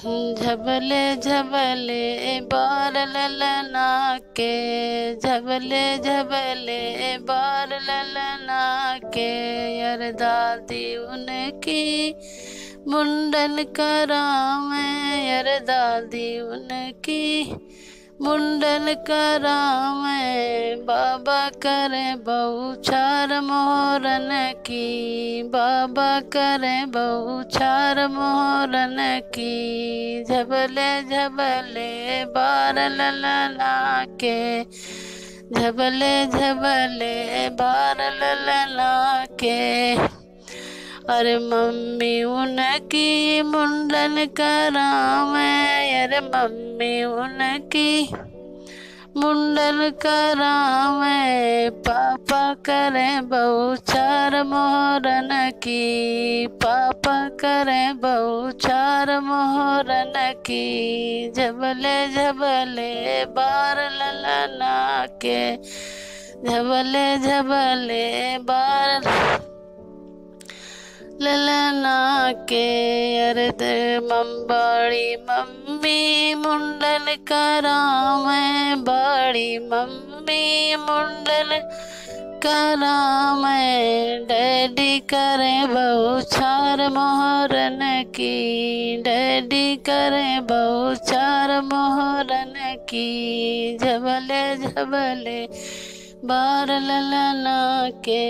झबले झबले बार ललना के, झबले झबले बार ललना के, यार दादी उनकी मुंडन करावे, यार दादी उनकी मुंडन करावे। बाबा करे बहुछार मोहरन की, बाबा करे बहुछार मोहरन की, झबले झबले बार ललना के, झबले झबले बार ललना के। अरे मम्मी उनकी मुंडन करावे, अरे मम्मी उनकी मुंडन करावे। पापा करे बहुछार मोहरन की, पापा करे बहुछार मोहरन की, झबले झबले बार ललना के, झबले झबले बार ललना के। अरे बड़ी मम्मी मुंडन करावे, बड़ी मम्मी मुंडन करावे। डैडी करे बहुछार मोहरन की, डैडी करे बहुछार मोहरन की, झबले झबले बार ललना के,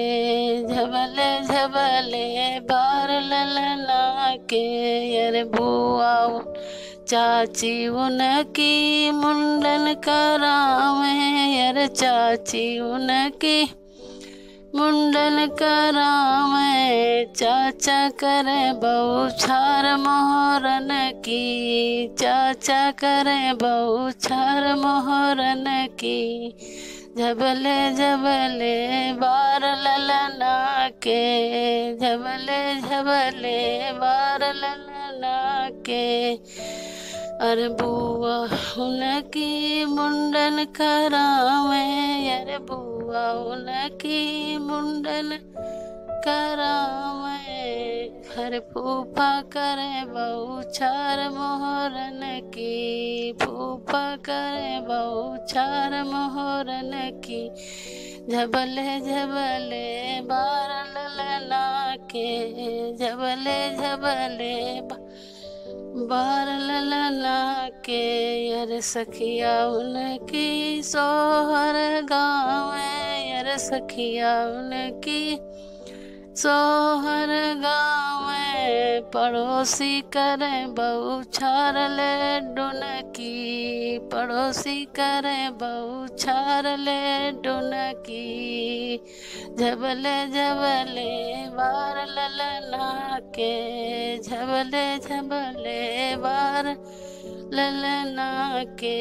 झबले झबले बार ललना के। यार बुआ चाची उनकी मुंडन करावे, यार चाची उनकी मुंडन करावे। चाचा करे बहुछार मोहरन की, चाचा करे बहुछार मोहरन की, झबले झबले बार ललना के, झबले झबले बार ललना के। अरे बुआ उनकी मुंडन करावे, अरे बुआ उनकी मुंडन करावे। हर फूफा करे बहुछार मोहरन की, फूफा करे बहुछार मोहरन की, झबले झबले बार ललना के, झबले झबले बार ललना के। यार सखिया उनकी सोहर गावे, यार सखिया उनकी सोहर गावे। पड़ोसी करे बहुछार लड्डून की, पड़ोसी करे बहुछार लड्डून की, झबले झबले बार ललना के, झबले झबले बार ललना के।